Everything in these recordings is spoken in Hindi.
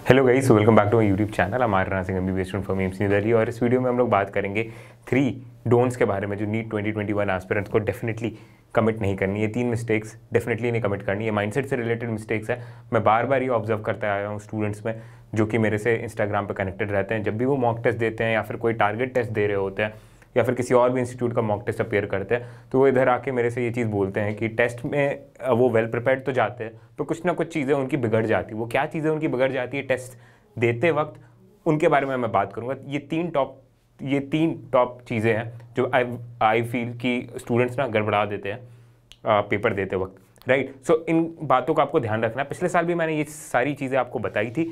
Hello guys, welcome back to my YouTube channel. हमारे Rana Singh MBBS student from AIIMS New Delhi. और इस वीडियो में हम लोग बात करेंगे 3 डोंट्स के बारे में जो नीट 2021 एस्पिरेंट्स को डेफिनेटली कमिट नहीं करनी है। 3 मिस्टेक्स डेफिनेटली नहीं कमिट करनी है। माइंडसेट से रिलेटेड मिस्टेक्स है। मैं बार बार ये ऑब्जर्व करता आया हूँ स्टूडेंट्स में जो कि मेरे से इंस्टाग्राम पर कनेक्टेड रहते हैं। जब भी वो मॉक टेस्ट देते हैं या फिर कोई टारगेट टेस्ट दे रहे होते हैं या फिर किसी और भी इंस्टीट्यूट का मॉक टेस्ट अपेयर करते हैं, तो वो इधर आके मेरे से ये चीज़ बोलते हैं कि टेस्ट में वो वेल प्रिपेयर्ड तो जाते हैं तो कुछ ना कुछ चीज़ें उनकी बिगड़ जाती है। वो क्या चीज़ें उनकी बिगड़ जाती है टेस्ट देते वक्त, उनके बारे में मैं बात करूंगा। ये तीन टॉप चीज़ें हैं जो आई फील कि स्टूडेंट्स ना गड़बड़ा देते हैं पेपर देते वक्त, राइट। सो इन बातों का आपको ध्यान रखना है। पिछले साल भी मैंने ये सारी चीज़ें आपको बताई थी,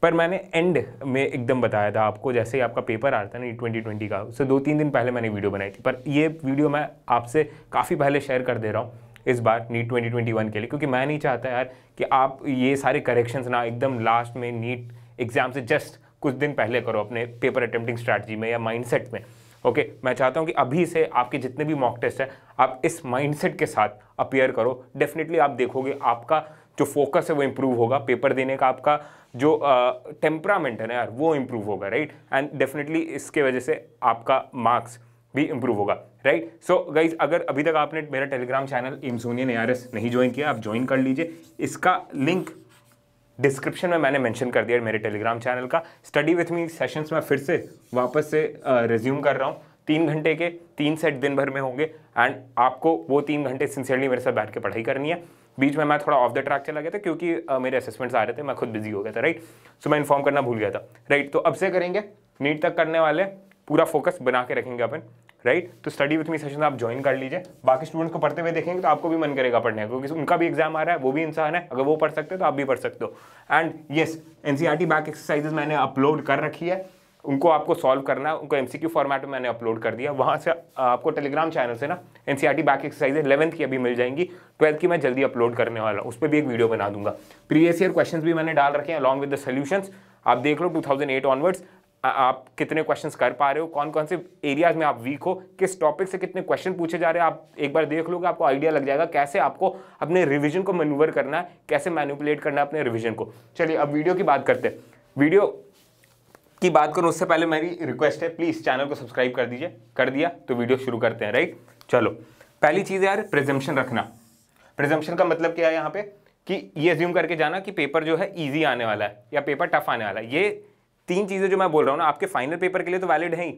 पर मैंने एंड में एकदम बताया था आपको। जैसे ही आपका पेपर आता है ना 2020 का, उससे 2-3 दिन पहले मैंने वीडियो बनाई थी, पर ये वीडियो मैं आपसे काफ़ी पहले शेयर कर दे रहा हूँ इस बार नीट 2021 के लिए, क्योंकि मैं नहीं चाहता यार कि आप ये सारे करेक्शंस ना एकदम लास्ट में नीट एग्जाम से जस्ट कुछ दिन पहले करो अपने पेपर अटेम्प्टिंग स्ट्रैटेजी में या माइंडसेट में। ओके, मैं चाहता हूँ कि अभी से आपके जितने भी मॉक टेस्ट है आप इस माइंडसेट के साथ अपियर करो। डेफिनेटली आप देखोगे आपका जो फोकस है वो इंप्रूव होगा, पेपर देने का आपका जो टेम्परामेंट है ना यार वो इंप्रूव होगा, राइट। एंड डेफिनेटली इसके वजह से आपका मार्क्स भी इंप्रूव होगा, राइट। सो गाइज, अगर अभी तक आपने मेरा टेलीग्राम चैनल एम्सोनियन ARS नहीं ज्वाइन किया, आप ज्वाइन कर लीजिए। इसका लिंक डिस्क्रिप्शन में मैंने मेंशन कर दिया मेरे टेलीग्राम चैनल का। स्टडी विथ मी सेशंस में फिर से वापस से रिज्यूम कर रहा हूँ। 3 घंटे के 3 सेट दिन भर में होंगे एंड आपको वो 3 घंटे सिंसियरली मेरे साथ बैठ के पढ़ाई करनी है। बीच में मैं थोड़ा ऑफ द ट्रैक चला गया था क्योंकि मेरे असेसमेंट्स आ रहे थे, मैं खुद बिजी हो गया था, राइट। सो मैं इन्फॉर्म करना भूल गया था, राइट। तो अब से करेंगे, नीट तक करने वाले, पूरा फोकस बना के रखेंगे अपन, राइट। तो स्टडी विथ मी सेशन आप ज्वाइन कर लीजिए। बाकी स्टूडेंट्स को पढ़ते हुए देखेंगे तो आपको भी मन करेगा पढ़ने का, क्योंकि उनका भी एग्जाम आ रहा है, वो भी इंसान है। अगर वो पढ़ सकते हो तो आप भी पढ़ सकते हो। And yes, NCERT back exercises मैंने अपलोड कर रखी है, उनको आपको सॉल्व करना है। उनको MCQ फॉर्मेट में मैंने अपलोड कर दिया। वहाँ से आपको टेलीग्राम चैनल से ना NCERT बैक एक्सरसाइजेज 11th की अभी मिल जाएंगी, 12th की मैं जल्दी अपलोड करने वाला हूँ, उस पर भी एक वीडियो बना दूंगा। प्रीवियस ईयर क्वेश्चंस भी मैंने डाल रखे हैं अलॉन्ग विद द सॉल्यूशंस। आप देख लो 2008 ऑनवर्ड्स आप कितने क्वेश्चंस कर पा रहे हो, कौन कौन से एरियाज में आप वीक हो, किस टॉपिक से कितने क्वेश्चन पूछे जा रहे हैं। आप एक बार देख लोगे, आपको आइडिया लग जाएगा कैसे आपको अपने रिवीजन को मैन्यूवर करना है, कैसे मैनिपुलेट करना है अपने रिवीजन को। चलिए अब वीडियो की बात करते हैं। वीडियो की बात करूं उससे पहले मेरी रिक्वेस्ट है, प्लीज चैनल को सब्सक्राइब कर दीजिए। कर दिया तो वीडियो शुरू करते हैं, राइट। चलो, पहली चीज यार, प्रिजम्पशन रखना। प्रिजम्पशन का मतलब क्या है यहाँ पे कि ये अज्यूम करके जाना कि पेपर जो है ईजी आने वाला है या पेपर टफ आने वाला है। ये 3 चीजें जो मैं बोल रहा हूँ ना आपके फाइनल पेपर के लिए तो वैलिड है ही,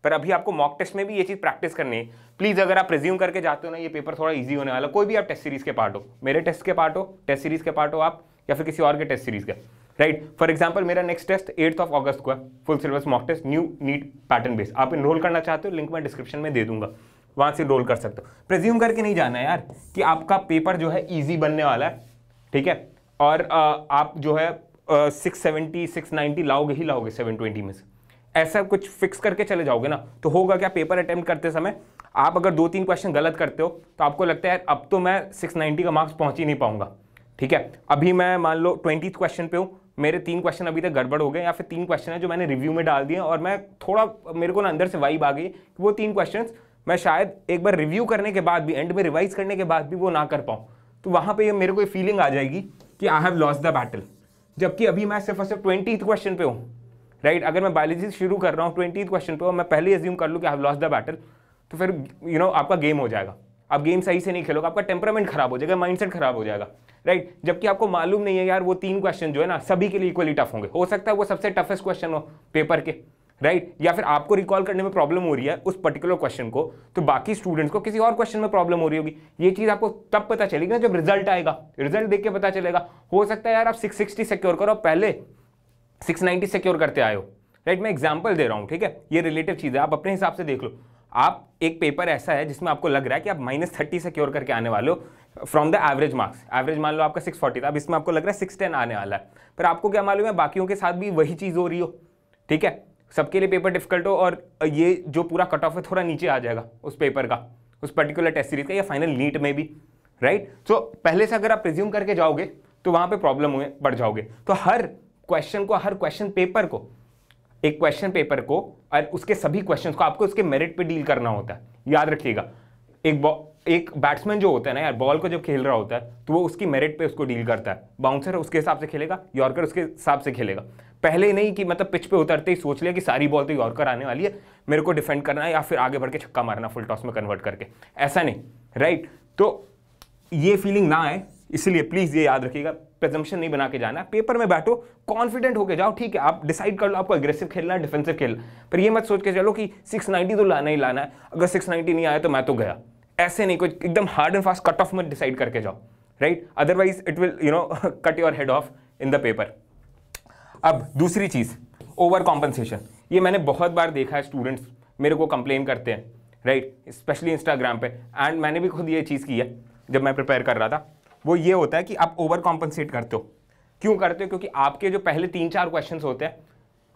पर अभी आपको मॉक टेस्ट में भी ये चीज प्रैक्टिस करनी है। प्लीज अगर आप प्रिज्यूम करके जाते हो ना ये पेपर थोड़ा इजी होने वाला, कोई भी आप टेस्ट सीरीज के पार्ट हो, मेरे टेस्ट के पार्ट हो, टेस्ट सीरीज के पार्ट हो आप, या फिर किसी और के टेस्ट सीरीज के, राइट। फॉर एग्जाम्पल मेरा next test 8th of August को है, full syllabus mock test, new NEET pattern base. आप इनरोल करना चाहते हो, लिंक मैं डिस्क्रिप्शन में दे दूंगा, वहां से इनरोल कर सकते हो। प्रिज्यूम करके नहीं जाना है यार कि आपका पेपर जो है ईजी बनने वाला है, ठीक है, और आप जो है 670 690 लाओगे ही लाओगे 720 में से। ऐसा कुछ फिक्स करके चले जाओगे ना तो होगा क्या, पेपर अटेम्प्ट करते समय आप अगर 2-3 क्वेश्चन गलत करते हो तो आपको लगता है अब तो मैं 690 का मार्क्स पहुंच ही नहीं पाऊंगा, ठीक है। अभी मैं मान लो 20th क्वेश्चन पे हूँ, मेरे 3 क्वेश्चन अभी तक गड़बड़ हो गए, या फिर 3 क्वेश्चन है जो मैंने रिव्यू में डाल दिए और मैं थोड़ा, मेरे को ना अंदर से वाइब आ गई कि वो 3 क्वेश्चन मैं शायद एक बार रिव्यू करने के बाद भी, एंड में रिवाइज करने के बाद भी वो ना कर पाऊँ, तो वहां पर मेरे को फीलिंग आ जाएगी कि I have lost the battle. जबकि अभी मैं सिर्फ 20th क्वेश्चन पे हूँ, राइट। अगर मैं बायोलॉजी शुरू कर रहा हूँ 20th क्वेश्चन पे और मैं पहले अज्यूम कर लूँ कि I have lost the battle, तो फिर आपका गेम हो जाएगा। आप गेम सही से नहीं खेलोगे, आपका टेम्परामेंट खराब हो जाएगा, माइंडसेट खराब हो जाएगा, राइट। जबकि आपको मालूम नहीं है यार वो 3 क्वेश्चन जो है ना सभी के लिए इक्वली टफ होंगे। हो सकता है वो सबसे टफेस्ट क्वेश्चन हो पेपर के, राइट। या फिर आपको रिकॉल करने में प्रॉब्लम हो रही है उस पर्टिकुलर क्वेश्चन को, तो बाकी स्टूडेंट्स को किसी और क्वेश्चन में प्रॉब्लम हो रही होगी। ये चीज आपको तब पता चलेगी ना जब रिजल्ट आएगा, रिजल्ट देख के पता चलेगा। हो सकता है यार आप 660 सिक्योर करो, पहले 690 सिक्योर करते आए हो, राइट। मैं एग्जांपल दे रहा हूं, ठीक है, ये रिलेटिव चीज है, आप अपने हिसाब से देख लो। आप एक पेपर ऐसा है जिसमें आपको लग रहा है कि आप -30 सिक्योर करके आने वाले हो from the average marks. Average मान लो आपका 640 था, अब इसमें आपको लग रहा है 610 आने वाला है, पर आपको क्या मालूम है बाकियों के साथ भी वही चीज हो रही हो, ठीक है। सबके लिए पेपर डिफिकल्ट हो और ये जो पूरा कट ऑफ है थोड़ा नीचे आ जाएगा उस पेपर का, उस पर्टिकुलर टेस्ट सीरीज का, या फाइनल नीट में भी, राइट। तो पहले से अगर आप प्रिज्यूम करके जाओगे तो वहां पे प्रॉब्लम हुए बढ़ जाओगे। तो हर क्वेश्चन पेपर को, एक क्वेश्चन पेपर को और उसके सभी क्वेश्चंस को आपको उसके मेरिट पे डील करना होता है, याद रखिएगा। एक बैट्समैन जो होता है ना यार, बॉल को जब खेल रहा होता है तो वो उसकी मेरिट पे उसको डील करता है। बाउंसर उसके हिसाब से खेलेगा, यॉर्कर उसके हिसाब से खेलेगा। पहले नहीं कि मतलब पिच पे उतरते ही सोच लिया कि सारी बॉल तो यॉर्कर आने वाली है, मेरे को डिफेंड करना है या फिर आगे बढ़ के छक्का मारना फुल टॉस में कन्वर्ट करके, ऐसा नहीं, राइट। तो ये फीलिंग ना आए, इसलिए प्लीज ये याद रखिएगा, प्रेजम्पशन नहीं बना के जाना। पेपर में बैठो, कॉन्फिडेंट होके जाओ, ठीक है, आप डिसाइड कर लो आपको एग्रेसिव खेलना है, डिफेंसिव खेलना, पर ये मत सोच के चलो कि 690 तो लाना ही लाना है, अगर 690 नहीं आया तो मैं तो गया। ऐसे नहीं, कोई एकदम hard and fast cut off मत डिसाइड करके जाओ, right, otherwise it will cut your head of in the paper. अब दूसरी चीज, ओवर कॉम्पनसेशन। ये मैंने बहुत बार देखा है, स्टूडेंट्स मेरे को कंप्लेन करते हैं, राइट, स्पेशली इंस्टाग्राम पे, एंड मैंने भी खुद ये चीज़ की है जब मैं प्रिपेयर कर रहा था। वो ये होता है कि आप ओवर कॉम्पनसेट करते हो। क्यों करते हो? क्योंकि आपके जो पहले 3-4 क्वेश्चंस होते हैं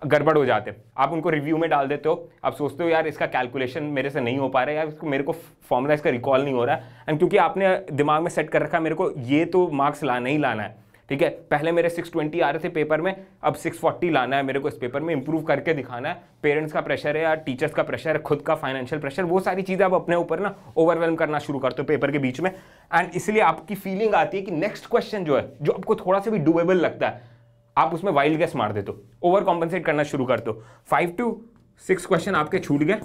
गड़बड़ हो जाते हैं, आप उनको रिव्यू में डाल देते हो, आप सोचते हो यार इसका कैलकुलेशन मेरे से नहीं हो पा रहा है, यार मेरे को फॉर्मूला इसका रिकॉल नहीं हो रहा है, एंड क्योंकि आपने दिमाग में सेट कर रखा है मेरे को ये तो मार्क्स लाना ही लाना है, ठीक है, पहले मेरे 620 आ रहे थे पेपर में, अब 640 लाना है मेरे को इस पेपर में, इंप्रूव करके दिखाना है। पेरेंट्स का प्रेशर है या टीचर्स का प्रेशर है, खुद का फाइनेंशियल प्रेशर, वो सारी चीज़ें आप अपने ऊपर ना ओवरवेलम करना शुरू करते हो पेपर के बीच में, एंड इसलिए आपकी फीलिंग आती है कि नेक्स्ट क्वेश्चन जो है, जो आपको थोड़ा सा भी डूएबल लगता है, आप उसमें वाइल्ड गेस मार देते हो, ओवर कॉम्पनसेट करना शुरू करते हो। 5 to 6 क्वेश्चन आपके छूट गए,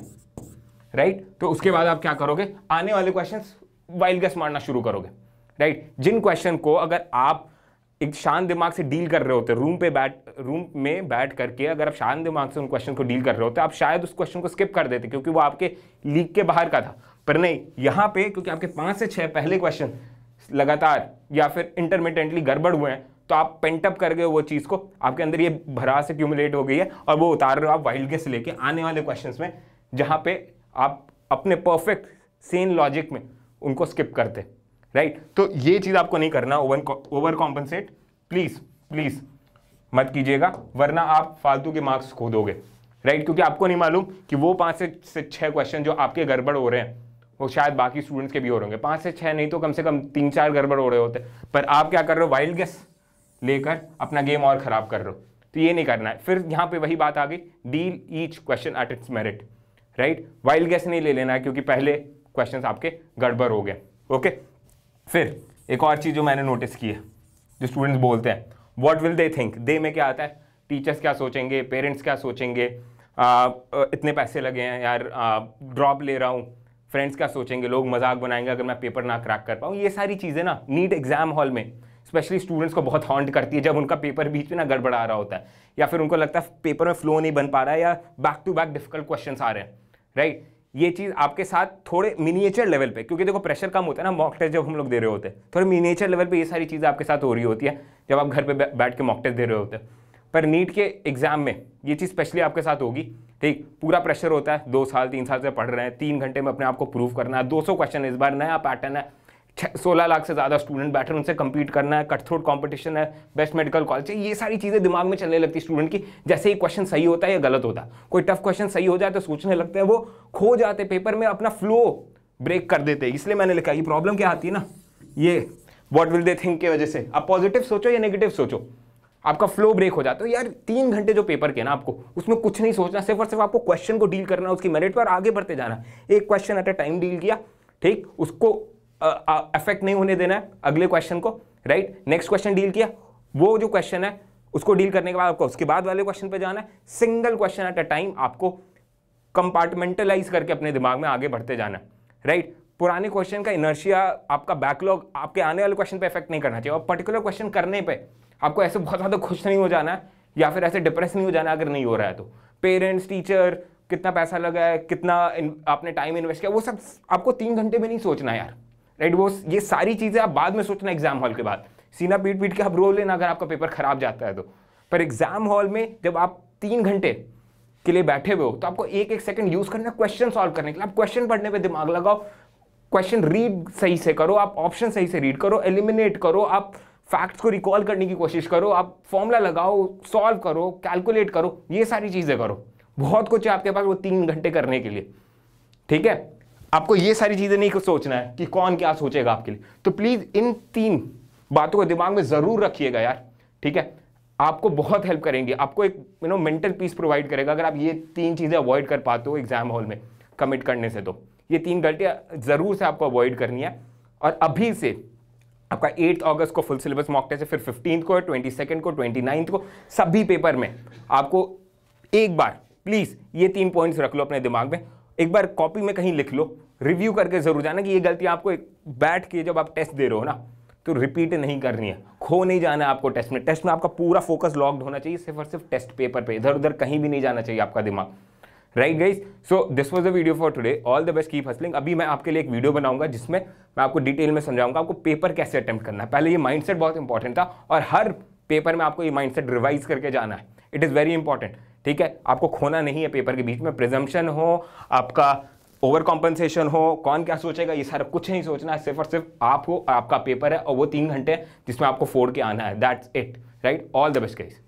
राइट, तो उसके बाद आप क्या करोगे, आने वाले क्वेश्चन वाइल्ड गेस मारना शुरू करोगे, राइट। जिन क्वेश्चन को अगर आप एक शांत दिमाग से डील कर रहे होते, रूम में बैठ करके अगर आप शांत दिमाग से उन क्वेश्चन को डील कर रहे होते, आप शायद उस क्वेश्चन को स्किप कर देते क्योंकि वो आपके लीग के बाहर का था, पर नहीं, यहाँ पे क्योंकि आपके 5 से 6 पहले क्वेश्चन लगातार या फिर इंटरमिटेंटली गड़बड़ हुए हैं, तो आप पेंटअप कर गए वो चीज़ को, आपके अंदर ये भड़ास एक्यूमुलेट हो गई है और वो उतार रहे हो आप वाइल्ड गेस लेके आने वाले क्वेश्चंस में, जहाँ पे आप अपने परफेक्ट सेन लॉजिक में उनको स्किप करते, राइट। तो ये चीज़ आपको नहीं करना, ओवर कॉम्पनसेट प्लीज मत कीजिएगा, वरना आप फालतू के मार्क्स खो दोगे, राइट, क्योंकि आपको नहीं मालूम कि वो 5 से 6 क्वेश्चन जो आपके गड़बड़ हो रहे हैं वो शायद बाकी स्टूडेंट्स के भी हो रहे होंगे, 5 से 6 नहीं तो कम से कम 3-4 गड़बड़ हो रहे होते, पर आप क्या कर रहे हो, वाइल्ड गेस लेकर अपना गेम और खराब कर रहे हो, तो ये नहीं करना है। फिर यहाँ पे वही बात आ गई, deal each question at its merit, right, wild guess नहीं ले लेना है क्योंकि पहले क्वेश्चन आपके गड़बड़ हो गए, ओके। फिर एक और चीज़ जो मैंने नोटिस की है, जो स्टूडेंट्स बोलते हैं, व्हाट विल दे थिंक, दे में क्या आता है, टीचर्स क्या सोचेंगे, पेरेंट्स क्या सोचेंगे, इतने पैसे लगे हैं यार, ड्रॉप ले रहा हूँ, फ्रेंड्स क्या सोचेंगे, लोग मजाक बनाएंगे अगर मैं पेपर ना क्रैक कर पाऊँ, ये सारी चीज़ें ना नीट एग्जाम हॉल में स्पेशली स्टूडेंट्स को बहुत हॉन्ट करती है, जब उनका पेपर बीच में ना गड़बड़ा रहा होता है या फिर उनको लगता है पेपर में फ्लो नहीं बन पा रहा है या back to back difficult questions आ रहे हैं, राइट। ये चीज़ आपके साथ थोड़े मिनिएचर लेवल पे, क्योंकि देखो प्रेशर कम होता है ना मॉक टेस्ट जब हम लोग दे रहे होते हैं, थोड़े मिनिएचर लेवल पे ये सारी चीज़ें आपके साथ हो रही होती है जब आप घर पे बैठ के मॉक टेस्ट दे रहे होते हैं, पर नीट के एग्जाम में ये चीज़ स्पेशली आपके साथ होगी, ठीक, पूरा प्रेशर होता है, 2 साल 3 साल से पढ़ रहे हैं, 3 घंटे में अपने आप को प्रूव करना है, 200 क्वेश्चन इस बार, नया पैटर्न है, 16 लाख से ज़्यादा स्टूडेंट बैठे उनसे कंपीट करना है, कट थ्रोट कॉम्पिटिशन है, बेस्ट मेडिकल कॉलेज है, ये सारी चीज़ें दिमाग में चलने लगती है स्टूडेंट की, जैसे ही क्वेश्चन सही होता है या गलत होता है, कोई टफ क्वेश्चन सही हो जाए तो सोचने लगते हैं, वो खो जाते पेपर में, अपना फ्लो ब्रेक कर देते हैं। इसलिए मैंने लिखा ये प्रॉब्लम क्या आती है ना, ये व्हाट विल दे थिंक की वजह से, आप पॉजिटिव सोचो या नेगेटिव सोचो, आपका फ्लो ब्रेक हो जाता है। यार 3 घंटे जो पेपर के ना, आपको उसमें कुछ नहीं सोचना, सिर्फ और सिर्फ आपको क्वेश्चन को डील करना, उसकी मेरिट पर आगे बढ़ते जाना, एक question at a time deal किया, ठीक, उसको अफेक्ट नहीं होने देना है अगले क्वेश्चन को, राइट, नेक्स्ट क्वेश्चन डील किया, वो जो क्वेश्चन है उसको डील करने के बाद आपको उसके बाद वाले क्वेश्चन पे जाना है, single question at a time आपको कंपार्टमेंटलाइज करके अपने दिमाग में आगे बढ़ते जाना है, राइट। पुराने क्वेश्चन का इनर्शिया, आपका बैकलॉग आपके आने वाले क्वेश्चन पे इफेक्ट नहीं करना चाहिए, और पर्टिकुलर क्वेश्चन करने पे आपको ऐसे बहुत ज़्यादा खुश नहीं हो जाना है या फिर ऐसे डिप्रेस नहीं हो जाना अगर नहीं हो रहा है तो। पेरेंट्स, टीचर, कितना पैसा लगा है, कितना आपने टाइम इन्वेस्ट किया, वो सब आपको 3 घंटे में नहीं सोचना यार, राइट। वो ये सारी चीज़ें आप बाद में सोचना एग्जाम हॉल के बाद, सीना पीट पीट के आप रो लेना अगर आपका पेपर खराब जाता है तो, पर एग्जाम हॉल में जब आप 3 घंटे के लिए बैठे हुए हो तो आपको एक सेकंड यूज करना क्वेश्चन सॉल्व करने के लिए। आप क्वेश्चन पढ़ने पे दिमाग लगाओ, क्वेश्चन रीड सही से करो, आप ऑप्शन सही से रीड करो, एलिमिनेट करो, आप फैक्ट्स को रिकॉल करने की कोशिश करो, आप फॉर्मूला लगाओ, सॉल्व करो, कैलकुलेट करो, ये सारी चीजें करो। बहुत कुछ है आपके पास वो 3 घंटे करने के लिए, ठीक है। आपको ये सारी चीजें नहीं सोचना है कि कौन क्या सोचेगा आपके लिए, तो प्लीज इन 3 बातों को दिमाग में जरूर रखिएगा यार, ठीक है। आपको बहुत हेल्प करेंगे, आपको एक मेंटल पीस प्रोवाइड करेगा अगर आप ये 3 चीजें अवॉइड कर पाते हो एग्जाम हॉल में कमिट करने से। तो ये 3 गलतियां जरूर से आपको अवॉइड करनी है। और अभी से आपका 8 अगस्त को फुल सिलेबस मॉक टेस्ट है, फिर 15 को, 22 को, 29 को, सभी पेपर में आपको एक बार प्लीज ये 3 पॉइंट्स रख लो अपने दिमाग में, एक बार कॉपी में कहीं लिख लो, रिव्यू करके जरूर जाना कि ये गलती आपको बैठ के जब आप टेस्ट दे रहे हो ना तो रिपीट नहीं करनी है, खो नहीं जाना है आपको टेस्ट में। टेस्ट में आपका पूरा फोकस लॉक्ड होना चाहिए, सिर्फ और सिर्फ टेस्ट पेपर पे, इधर उधर कहीं भी नहीं जाना चाहिए आपका दिमाग। Right guys, so this was the video for today, all the best, keep hustling. अभी मैं आपके लिए एक वीडियो बनाऊंगा जिसमें मैं आपको डिटेल में समझाऊंगा आपको पेपर कैसे अटेम्प्ट करना है। पहले ये माइंडसेट बहुत इंपॉर्टेंट था और हर पेपर में आपको ये माइंडसेट रिवाइज करके जाना है, इट इज़ वेरी इंपॉर्टेंट। ठीक है, आपको खोना नहीं है पेपर के बीच में, प्रिजम्पशन हो, आपका ओवर कॉम्पनसेशन हो, कौन क्या सोचेगा, ये सारा कुछ नहीं सोचना है, सिर्फ और सिर्फ आपको आपका पेपर है और वो 3 घंटे जिसमें आपको फोड़ के आना है, that's it. Right, all the best guys.